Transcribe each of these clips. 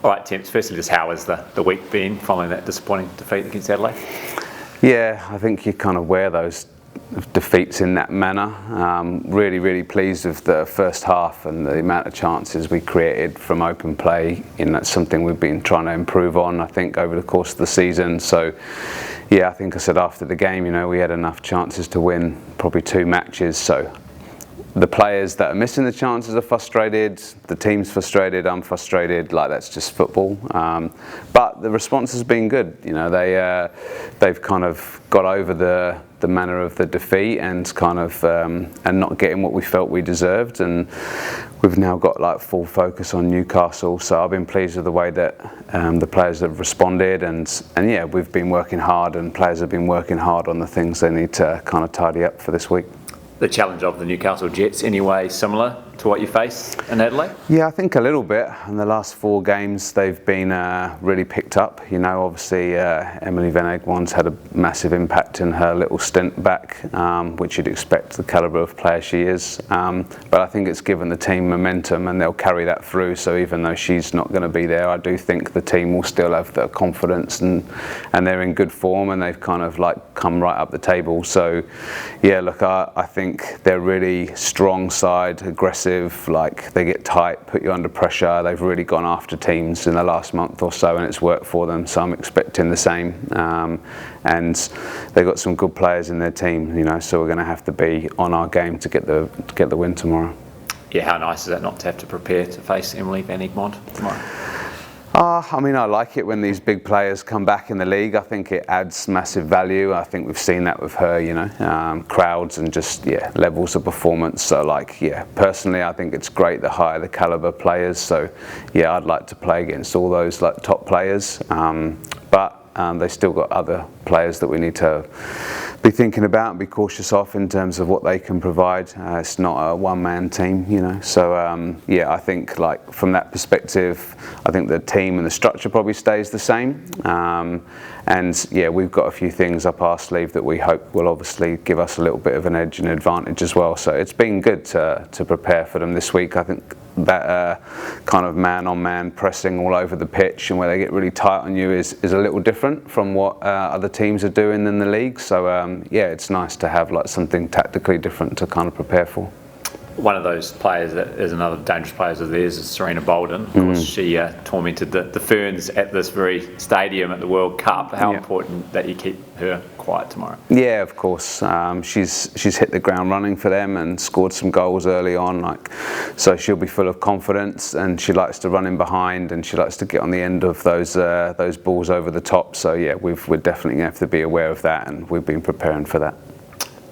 All right, Temps, firstly, just how has the week been following that disappointing defeat against Adelaide? Yeah, I think you kind of wear those defeats in that manner. Really pleased with the first half and the amount of chances we created from open play. That's something we've been trying to improve on, I think, over the course of the season. So, yeah, I think I said after the game, we had enough chances to win probably 2 matches. So the players that are missing the chances are frustrated, the team's frustrated, I'm frustrated, that's just football. But the response has been good. They've kind of got over the manner of the defeat and kind of and not getting what we felt we deserved, and we've now got full focus on Newcastle. So I've been pleased with the way that the players have responded, and yeah, we've been working hard, and players have been working hard on the things they need to kind of tidy up for this week. The challenge of the Newcastle Jets anyway similar to what you face in Adelaide? Yeah, I think a little bit. In the last 4 games they've been really picked up. Obviously Emily Van Egmon's had a massive impact in her little stint back, which you'd expect, the calibre of player she is. But I think it's given the team momentum, and they'll carry that through. So even though she's not going to be there, I do think the team will still have the confidence, and they're in good form, and they've kind of come right up the table. So yeah, look, I think they're really strong side, aggressive. They get tight, put you under pressure. They've really gone after teams in the last month or so, and it's worked for them. So I'm expecting the same. And they've got some good players in their team, so we're going to have to be on our game to get the win tomorrow. Yeah, how nice is that not to have to prepare to face Emily Van Egmond tomorrow? I like it when these big players come back in the league. I think it adds massive value. I think we've seen that with her, crowds and just, levels of performance. So, personally, I think it's great the higher the calibre players. So, yeah, I'd like to play against all those, top players. But they still got other players that we need to be thinking about and be cautious of in terms of what they can provide. It's not a one-man team, So I think from that perspective, I think the team and the structure probably stays the same. And yeah, we've got a few things up our sleeve that we hope will obviously give us a little bit of an edge and advantage as well. So it's been good to prepare for them this week. I think that kind of man-on-man pressing all over the pitch and where they get really tight on you is a little different from what other teams are doing in the league. So yeah, it's nice to have something tactically different to kind of prepare for. One of those players that is another dangerous player of theirs is Serena Bolden. Of course, she tormented the Ferns at this very stadium at the World Cup. How important that you keep her quiet tomorrow? Yeah, of course. She's hit the ground running for them and scored some goals early on. So she'll be full of confidence, and she likes to run in behind, and she likes to get on the end of those balls over the top. So yeah, we're definitely going to have to be aware of that, and we've been preparing for that.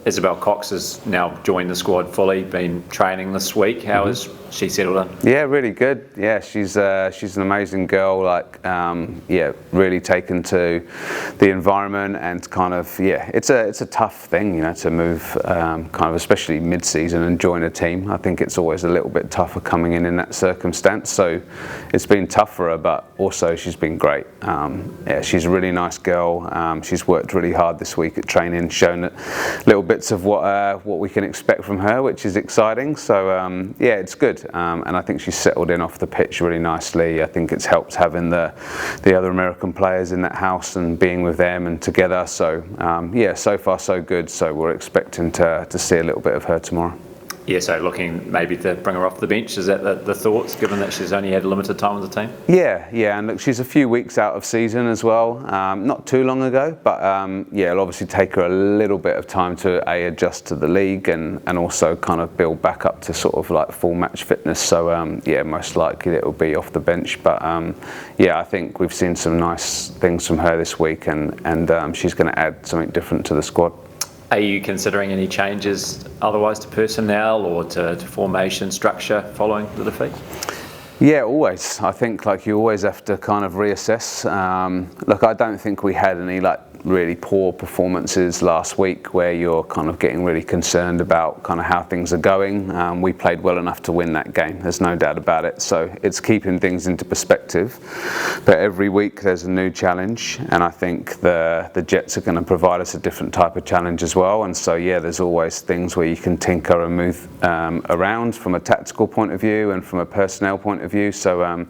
Isabel Cox has now joined the squad fully, been training this week. How has she settled in? Yeah, really good. Yeah, she's an amazing girl, really taken to the environment, and kind of, it's a tough thing, to move kind of especially mid-season and join a team. I think it's always a little bit tougher coming in that circumstance. So it's been tough for her, but also she's been great. She's a really nice girl. She's worked really hard this week at training, shown little bits of what we can expect from her, which is exciting. So it's good. And I think she's settled in off the pitch really nicely. I think it's helped having the other American players in that house and being with them and together. So so far so good. So we're expecting to see a little bit of her tomorrow. Yeah, so looking maybe to bring her off the bench, is that the thoughts, given that she's only had limited time with the team? Yeah, and look, she's a few weeks out of season as well, not too long ago, but it'll obviously take her a little bit of time to adjust to the league and also kind of build back up to sort of full match fitness. So most likely it'll be off the bench, but I think we've seen some nice things from her this week, and she's going to add something different to the squad. Are you considering any changes otherwise to personnel or to formation structure following the defeat? Yeah, always. I think you always have to kind of reassess. Look, I don't think we had any really poor performances last week where you're kind of getting really concerned about kind of how things are going. We played well enough to win that game, there's no doubt about it. So it's keeping things into perspective. But every week there's a new challenge, and I think the Jets are going to provide us a different type of challenge as well. And so yeah, there's always things where you can tinker and move around from a tactical point of view and from a personnel point of view. So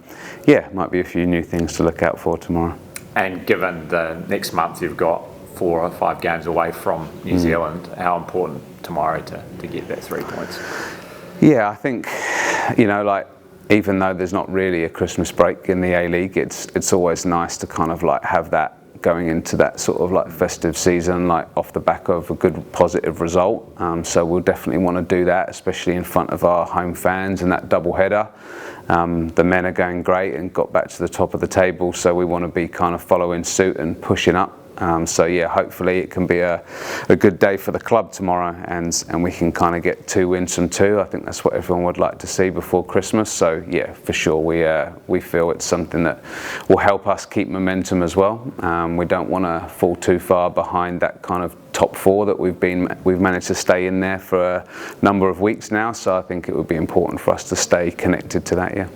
yeah, might be a few new things to look out for tomorrow. And given the next month you've got 4 or 5 games away from New Zealand, how important tomorrow to get that 3 points? Yeah, I think, you know, like, even though there's not really a Christmas break in the A-League, it's always nice to kind of like have that going into that sort of like festive season, like off the back of a good positive result. So we'll definitely want to do that, especially in front of our home fans and that double header. The men are going great and got back to the top of the table, so we want to be kind of following suit and pushing up. So yeah, hopefully it can be a good day for the club tomorrow, and we can kind of get 2 wins from 2. I think that's what everyone would like to see before Christmas. So yeah, for sure we feel it's something that will help us keep momentum as well. We don't want to fall too far behind that kind of top 4 that we've managed to stay in there for a number of weeks now. So I think it would be important for us to stay connected to that. Yeah.